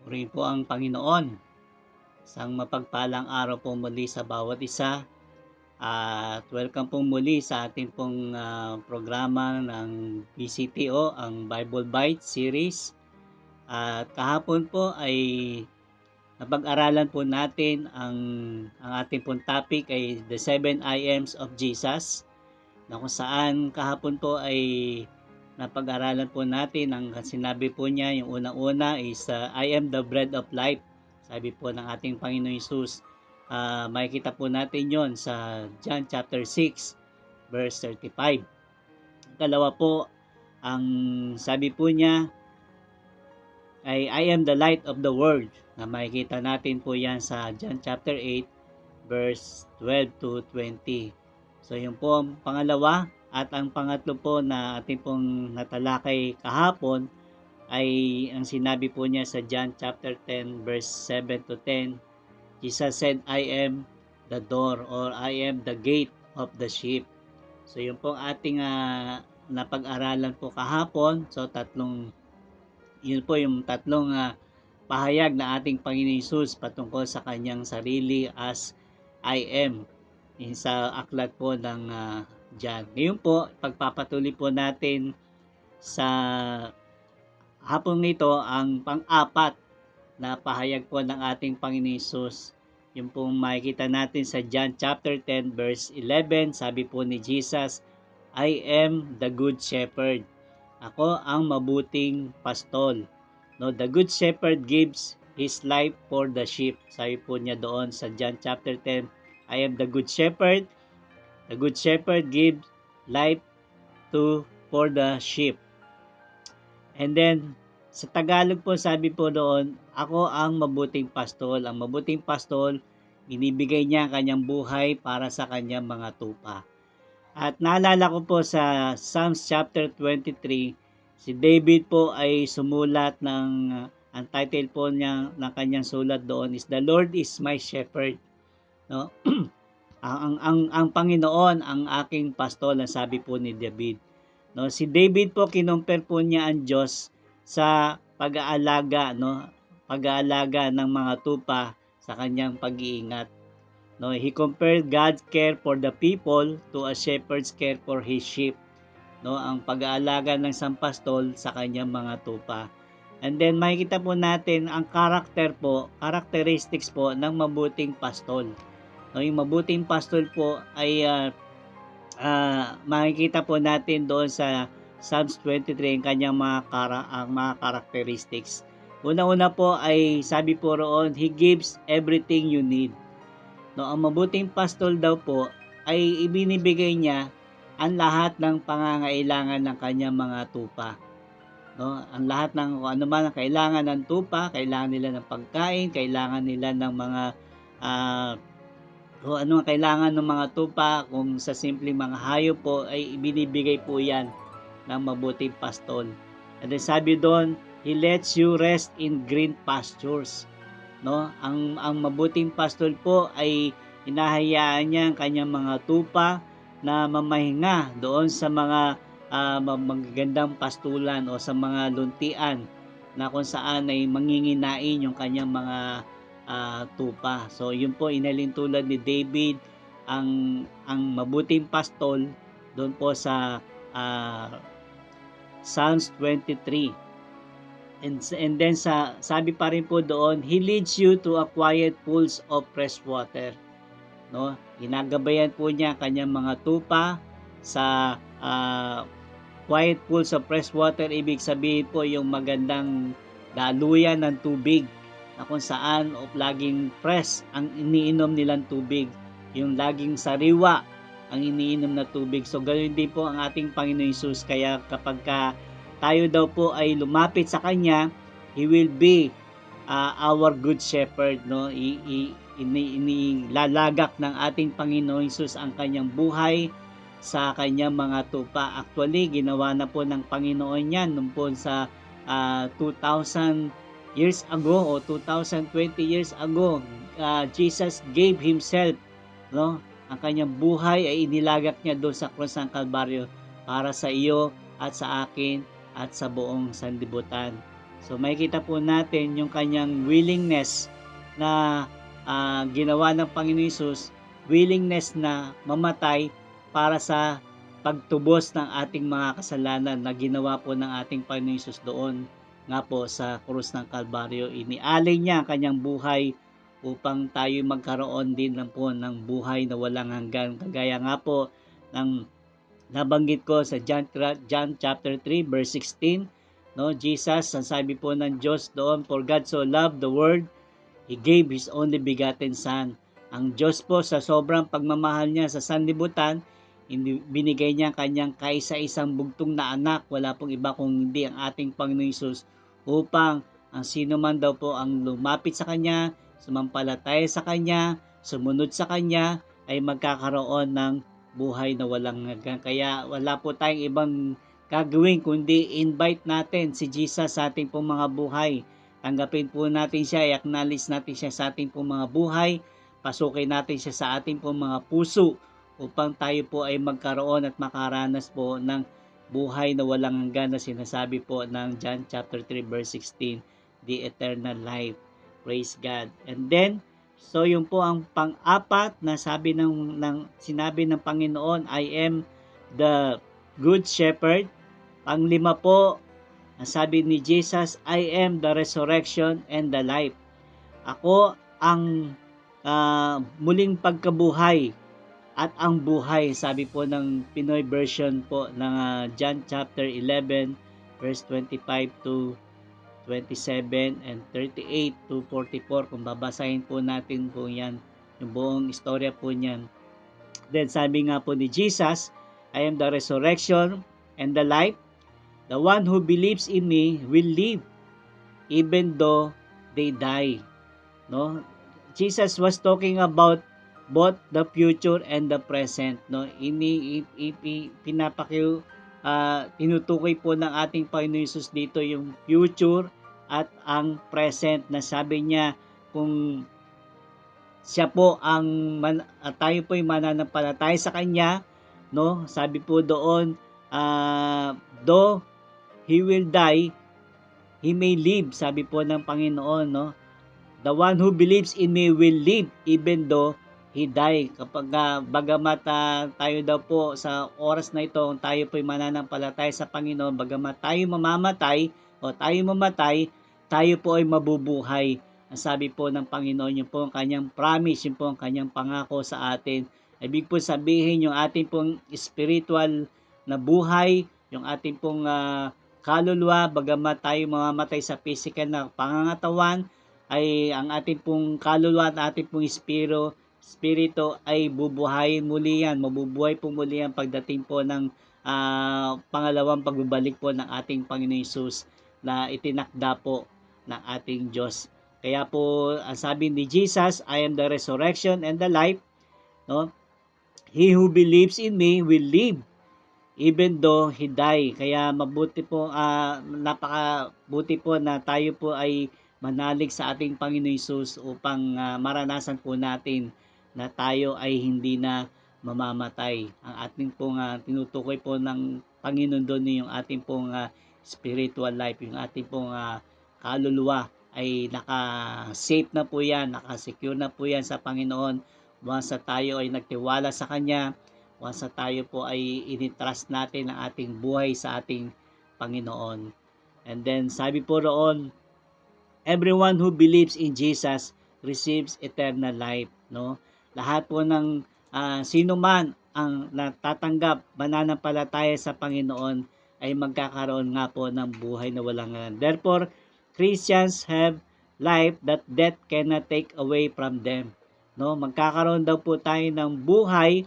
Purihin po ang Panginoon. Isang mapagpalang araw po muli sa bawat isa. At welcome po muli sa ating pong programa ng BCTO, ang Bible Bite series. At kahapon po ay napag-aralan po natin ang ating pong topic ay The 7 I Ams of Jesus, na kung saan kahapon po ay napag-aralan po natin ang sinabi po niya. Yung unang-una is I am the bread of life, sabi po ng ating Panginoon Hesus. Makikita po natin yon sa John chapter 6 verse 35. Dalawa po, ang sabi po niya ay I am the light of the world, na makikita natin po yan sa John chapter 8 verse 12 to 20. So yun po ang pangalawa. At ang pangatlo po na ating pong natalakay kahapon ay ang sinabi po niya sa John chapter 10 verse 7 to 10. Jesus said, I am the door, or I am the gate of the sheep. So yun po ating napag-aralan po kahapon. So yun po yung tatlong pahayag na ating Panginoon Hesus patungkol sa kanyang sarili as I am sa aklat po ng John. Ngayon po, pagpapatuloy po natin sa hapon nito ang pang-apat na pahayag po ng ating Panginoon Hesus. Yung pong makikita natin sa John chapter 10 verse 11, sabi po ni Jesus, I am the good shepherd. Ako ang mabuting pastol. No, the good shepherd gives his life for the sheep. Sabi po niya doon sa John chapter 10, I am the good shepherd. The good shepherd gives life for the sheep. And then, sa Tagalog po, sabi po doon, ako ang mabuting pastol. Ang mabuting pastol, binibigay niya ang kanyang buhay para sa kanyang mga tupa. At naalala ko po sa Psalms chapter 23, si David po ay sumulat ang title po niya ng kanyang sulat doon is The Lord is my shepherd. No? ang Panginoon ang aking pastol, ang sabi po ni David. No, si David po kinumpare po niya ang Diyos sa pag-aalaga, no? Pag-aalaga ng mga tupa sa kanyang pag-iingat. No, he compared God's care for the people to a shepherd's care for his sheep. No, ang pag-aalaga ng isang pastol sa kanyang mga tupa. And then makikita po natin ang characteristics po ng mabuting pastol. No, yung mabuting pastol po ay makikita po natin doon sa Psalms 23 ang kanyang mga characteristics. Una-una po ay sabi po roon, he gives everything you need. No, ang mabuting pastol daw po ay ibinibigay niya ang lahat ng pangangailangan ng kanyang mga tupa. No, ang lahat ng ano man ang kailangan ng tupa, kailangan nila ng pagkain, kailangan nila ng mga kung ano ang kailangan ng mga tupa, kung sa simpleng mga hayop po ay ibinibigay po yan ng mabuting pastol. And then sabi doon, he lets you rest in green pastures. No, ang mabuting pastol po ay hinahayaan niya ang kanyang mga tupa na mamahinga doon sa mga magagandang pastulan o sa mga luntian na kung saan ay manginginain yung kanyang mga tupa. So yun po inalin tulad ni David ang mabuting pastol doon po sa Psalms 23. And then sabi pa rin po doon, he leads you to a quiet pools of fresh water. No, ginagabayan po niya kanyang mga tupa sa quiet pools of fresh water. Ibig sabihin po yung magandang daluyan ng tubig na kung saan laging fresh ang iniinom nilang tubig, yung laging sariwa ang iniinom na tubig. So ganoon din po ang ating Panginoon Hesus. Kaya kapag tayo daw po ay lumapit sa Kanya, He will be our good shepherd, no? Inilalagak ng ating Panginoon Jesus ang kanyang buhay sa kanyang mga tupa. Actually, ginawa na po ng Panginoon yan noon po sa 2,000 years ago o 2,020 years ago. Jesus gave Himself, no? Ang kanyang buhay ay inilagak niya doon sa krus ng Kalbaryo para sa iyo at sa akin at sa buong sanlibutan. So makikita po natin yung kanyang willingness na ginawa ng Panginoon Hesus, willingness na mamatay para sa pagtubos ng ating mga kasalanan na ginawa po ng ating Panginoon Hesus doon nga po sa krus ng Kalbaryo. Inialay niya ang kanyang buhay upang tayo magkaroon din lang po ng buhay na walang hanggan. Kagaya nga po ng nabanggit ko sa John chapter 3 verse 16, no? Jesus, ang sabi po ng Diyos doon, for God so loved the world, He gave His only begotten Son. Ang Diyos po sa sobrang pagmamahal niya sa sanlibutan, binigay niya ang kanyang kaisa-isang bugtong na anak, wala pong iba kung hindi ang ating Panginoon Hesus, upang ang sino man daw po ang lumapit sa Kanya, sumampalataya sa Kanya, sumunod sa Kanya, ay magkakaroon ng buhay na walang hanggan. Kaya wala po tayong ibang gagawin kundi invite natin si Jesus sa ating pong mga buhay. Tanggapin po natin siya, i-acknowledge natin siya sa ating pong mga buhay, pasukin natin siya sa ating pong mga puso upang tayo po ay magkaroon at makaranas po ng buhay na walang hanggan na sinasabi po ng John chapter 3 verse 16, the eternal life. Praise God. And then, so yun po ang pang-apat na sinabi ng Panginoon, I am the good shepherd. Pang-lima po, ang sabi ni Jesus, I am the resurrection and the life. Ako ang muling pagkabuhay at ang buhay, sabi po ng Pinoy version po ng John chapter 11 verse 25 to 27 and 38 to 44. Kung babasahin po natin po yan, yung buong istorya po niyan. Then sabi nga po ni Jesus, I am the resurrection and the life. The one who believes in me will live even though they die. No? Jesus was talking about both the future and the present. No? Tinutukoy po ng ating Panginoon Hesus dito yung future at ang present, na sabi niya kung siya po tayo po ay mananampalataya sa Kanya, no? Sabi po doon, though He will die, He may live, sabi po ng Panginoon, no? The one who believes in me will live even though He die. Kapag bagamat tayo daw po sa oras na ito, tayo po ay mananampalataya sa Panginoon, bagamat tayo mamamatay o tayo mamatay, tayo po ay mabubuhay. Ang sabi po ng Panginoon, yun po ang kanyang promise, yun po ang kanyang pangako sa atin. Ibig po sabihin, yung ating pong spiritual na buhay, yung ating pong kaluluwa, bagamat tayo mamamatay sa physical na pangangatawan, ay ang ating pong kaluluwa at ating pong spirito ay bubuhayin muli yan. Mabubuhay po muli yan pagdating po ng pangalawang pagbabalik po ng ating Panginoon Hesus na itinakda po ng ating Diyos. Kaya po, ang sabi ni Jesus, I am the resurrection and the life. No? He who believes in me will live even though he die. Kaya mabuti po, napakabuti po na tayo po ay manalig sa ating Panginoon Hesus upang maranasan po natin na tayo ay hindi na mamamatay. Ang ating pong tinutukoy po ng Panginoon doon yung ating pong spiritual life, yung ating pong kaluluwa ay naka-safe na po yan, naka-secure na po yan sa Panginoon. Once tayo ay nagtiwala sa Kanya, once tayo po ay initrust natin ang ating buhay sa ating Panginoon. And then sabi po roon, everyone who believes in Jesus receives eternal life. No? Lahat po ng sino man ang natatanggap, mananampalataya sa Panginoon, ay magkakaroon nga po ng buhay na walang hanggan. Therefore, Christians have life that death cannot take away from them. No, magkakaroon daw po tayo ng buhay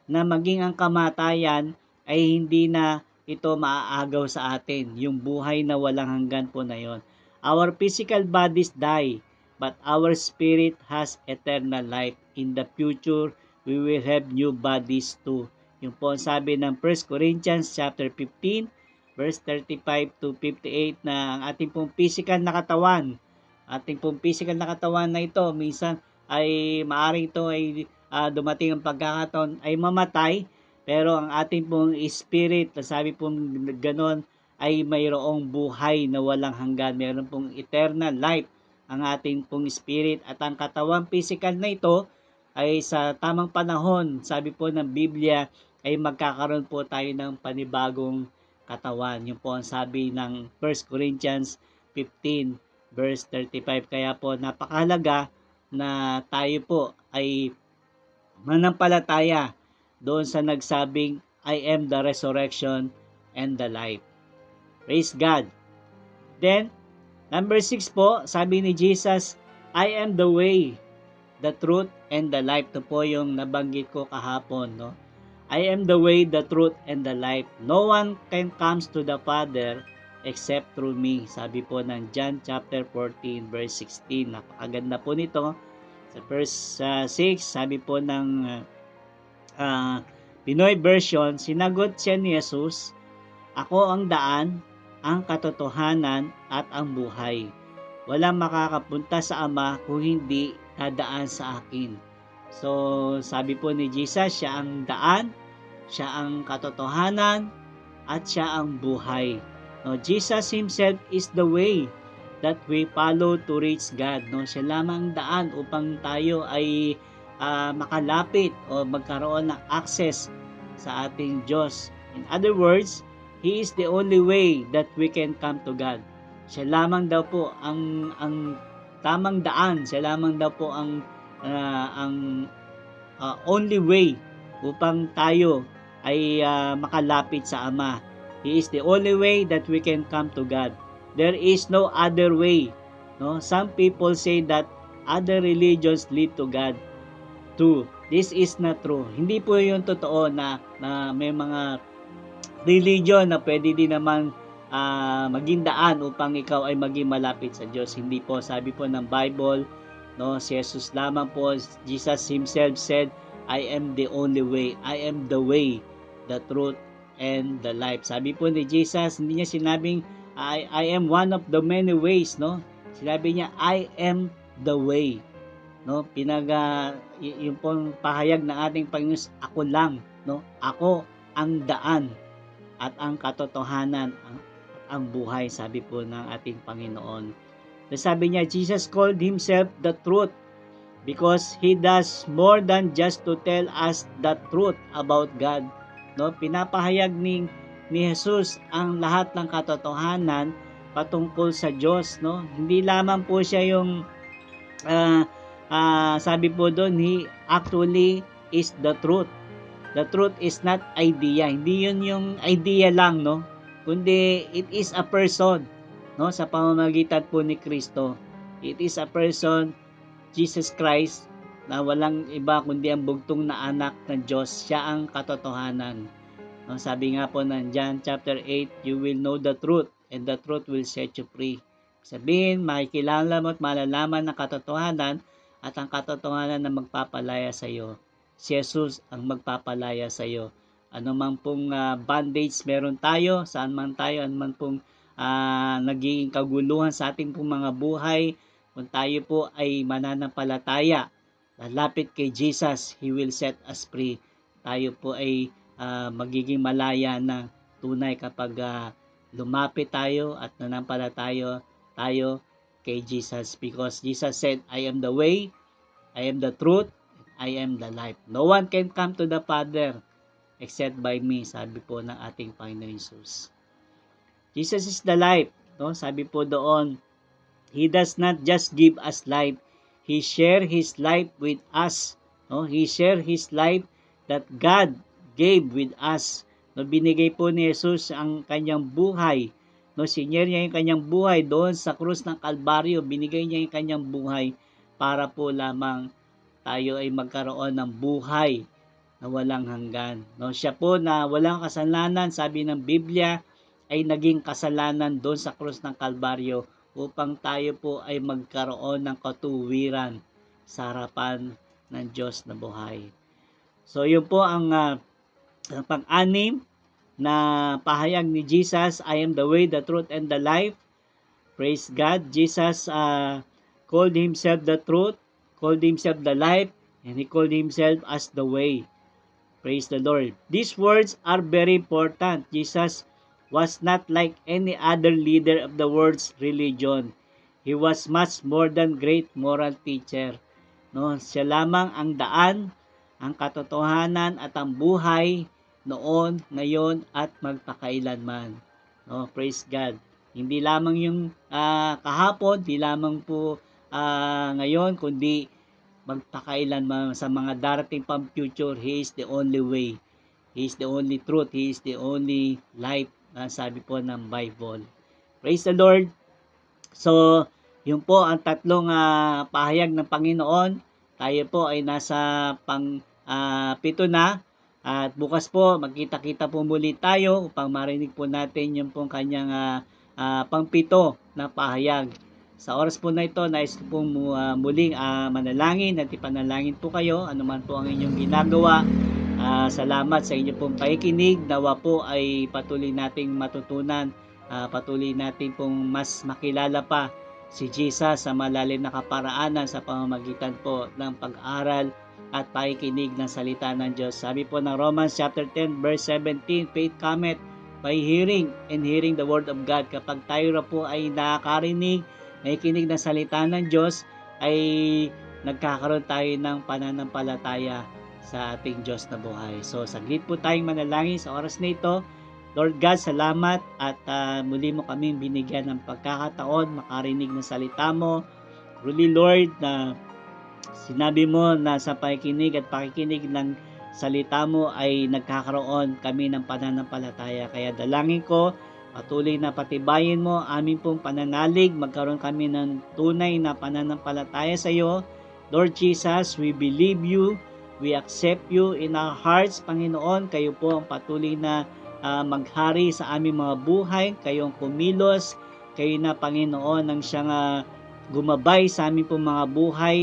na maging ang kamatayan ay hindi na ito maaagaw sa atin, yung buhay na walang hanggan po na yon. Our physical bodies die, but our spirit has eternal life. In the future, we will have new bodies too. Yung po ang sabi ng 1 Corinthians chapter 15, verse 35 to 58 na ang ating pong physical na katawan, na ito, minsan ay maaring ito ay dumating ang pagkakataon ay mamatay, pero ang ating pong spirit, sabi pong ganon, ay mayroong buhay na walang hanggan. Mayroon pong eternal life ang ating pong spirit, at ang katawang physical na ito ay sa tamang panahon, sabi po ng Biblia, ay magkakaroon po tayo ng panibagong katawan. Yun po ang sabi ng 1 Corinthians 15 verse 35. Kaya po napakahalaga na tayo po ay manampalataya doon sa nagsabing, I am the resurrection and the life. Praise God. Then, number 6 po, sabi ni Jesus, I am the way, the truth, and the life. Ito po yung nabanggit ko kahapon, no? I am the way, the truth, and the life. No one can comes to the Father except through me. Sabi po ng John chapter 14, verse 16. Napakaganda po nito. Sa verse 6, sabi po ng Pinoy version, sinagot siya ni Jesus, ako ang daan, ang katotohanan, at ang buhay. Walang makakapunta sa Ama kung hindi dadaan sa akin. So, sabi po ni Jesus, siya ang daan, siya ang katotohanan, at siya ang buhay. No, Jesus himself is the way that we follow to reach God. No, siya lamang daan upang tayo ay makalapit o magkaroon ng access sa ating Diyos. In other words, He is the only way that we can come to God. Siya lamang daw po ang tamang daan. Siya lamang daw po ang only way upang tayo ay makalapit sa Ama. He is the only way that we can come to God. There is no other way. No, some people say that other religions lead to God too. This is not true. Hindi po 'yung totoo na may mga religion na pwede din naman maging daan upang ikaw ay maging malapit sa Diyos. Hindi po, sabi po ng Bible, no, si Jesus lamang po, Jesus himself said, I am the only way. I am the way, the truth, and the life. Sabi po ni Jesus, hindi niya sinabing I am one of the many ways, no? Sinabi niya, I am the way. No, yung pong pahayag ng ating Panginoon, ako lang, no? Ako ang daan at ang katotohanan at ang buhay, sabi po ng ating Panginoon. Sabi niya, Jesus called himself the truth because he does more than just to tell us the truth about God. No, pinapahayag ni Jesus ang lahat ng katotohanan patungkol sa Diyos, no? Hindi lamang po siya yung sabi po doon, he actually is the truth. The truth is not idea. Hindi yun yung idea lang, no? Kundi it is a person, no? Sa pamamagitan po ni Kristo. It is a person, Jesus Christ, na walang iba kundi ang bugtong na anak ng Diyos. Siya ang katotohanan. No? Sabi nga po ng John chapter 8, you will know the truth and the truth will set you free. Sabihin, makikilala mo at malalaman ng katotohanan at ang katotohanan na magpapalaya sa iyo. Si Jesus ang magpapalaya sa iyo. Ano man pong bondage meron tayo, saan man tayo, ano man pong naging kaguluhan sa ating pong mga buhay, kung tayo po ay mananampalataya, lalapit kay Jesus, He will set us free. Tayo po ay magiging malaya na tunay kapag lumapit tayo at nanampalataya tayo kay Jesus, because Jesus said, I am the way, I am the truth, I am the life. No one can come to the Father except by me, sabi po ng ating Panginoon Jesus. Jesus is the life. No? Sabi po doon, He does not just give us life, He share His life with us. No? He share His life that God gave with us. No? Binigay po ni Jesus ang kanyang buhay. No? Sinyer niya yung kanyang buhay doon sa krus ng Kalbaryo. Binigay niya yung kanyang buhay para po lamang tayo ay magkaroon ng buhay na walang hanggan. No, siya po na walang kasalanan, sabi ng Biblia, ay naging kasalanan doon sa krus ng Kalbaryo upang tayo po ay magkaroon ng katuwiran sa harapan ng Diyos na buhay. So yun po ang pang-anim na pahayag ni Jesus, I am the way, the truth, and the life. Praise God. Jesus called himself the truth, called himself the life, and he called himself as the way. Praise the Lord. These words are very important. Jesus was not like any other leader of the world's religion. He was much more than great moral teacher. No, siya lamang ang daan, ang katotohanan at ang buhay noon, ngayon at magpakailanman. No, praise God. Hindi lamang yung kahapon, hindi lamang po ngayon, kundi magpakailanman sa mga darating pang future. He is the only way. He is the only truth. He is the only life. Sabi po ng Bible. Praise the Lord. So, yun po ang tatlong pahayag ng Panginoon. Tayo po ay nasa pito na. At bukas po, magkita-kita po muli tayo upang marinig po natin yung pong kanyang pangpito na pahayag. Sa oras po na ito, nais ko pong muling manalangin at ipanalangin po kayo, anuman po ang inyong ginagawa. Salamat sa inyong pong pakikinig. Nawa po ay patuloy nating matutunan, patuloy natin pong mas makilala pa si Jesus sa malalim na kaparaanan sa pamamagitan po ng pag-aral at pakikinig ng salita ng Diyos. Sabi po ng Romans chapter 10 verse 17, faith cometh by hearing and hearing the word of God. Kapag tayo po ay nakakarinig, nakikinig ng salita ng Diyos, ay nagkakaroon tayo ng pananampalataya sa ating Diyos na buhay. So, saglit po tayong manalangin sa oras na ito. Lord God, salamat at muli mo kaming binigyan ng pagkakataon makarinig ng salita mo. Really, Lord, na sinabi mo na sa pakikinig at pakikinig ng salita mo ay nagkakaroon kami ng pananampalataya. Kaya dalangin ko, patuloy na patibayin mo aming pong pananalig, magkaroon kami ng tunay na pananampalataya sa iyo. Lord Jesus, we believe you, we accept you in our hearts, Panginoon. Kayo po ang patuloy na maghari sa aming mga buhay, kayo ang kumilos, kayo na Panginoon ang siyang gumabay sa aming pong mga buhay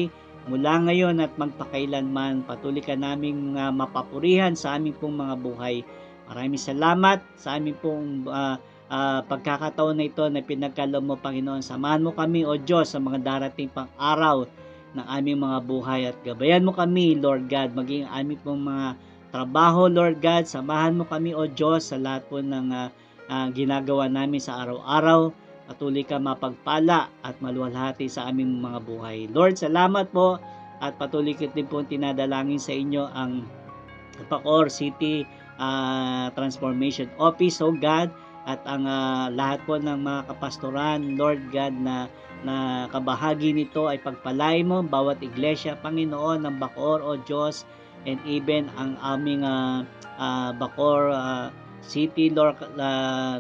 mula ngayon at magpakailanman. Patuloy ka naming mapapurihan sa aming pong mga buhay. Maraming salamat sa aming pong pagkakataon na ito na pinagkaloob mo, Panginoon. Samahan mo kami, O Diyos, sa mga darating pang araw ng aming mga buhay at gabayan mo kami, Lord God, maging aming pong mga trabaho, Lord God. Samahan mo kami, O Diyos, sa lahat po ng ginagawa namin sa araw-araw. Patuloy ka mapagpala at maluwalhati sa aming mga buhay. Lord, salamat po at patuloy ko din po tinadalangin sa inyo ang Bacoor City Transformation Office, O God, at ang lahat po ng mga kapastoran, Lord God, na kabahagi nito ay pagpalain mo bawat iglesia, Panginoon, ng Bacoor, O Diyos, and even ang aming Bacoor City Lord,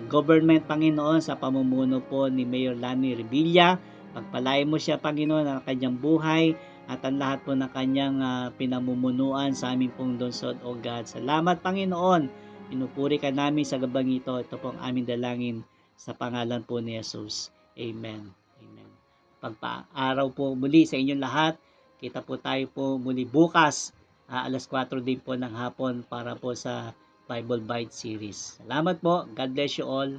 government, Panginoon, sa pamumuno po ni Mayor Lani Revilla. Pagpalain mo siya, Panginoon, ang kanyang buhay at ang lahat po ng kanyang pinamumunuan sa aming pong lungsod, O God. Salamat, Panginoon. Pinupuri ka namin sa gabang ito. Ito po ang aming dalangin sa pangalan po ni Jesus. Amen. Amen. Pagpa-araw po muli sa inyong lahat. Kita po tayo po muli bukas, alas 4 din po ng hapon para po sa Bible Bite series. Salamat po. God bless you all.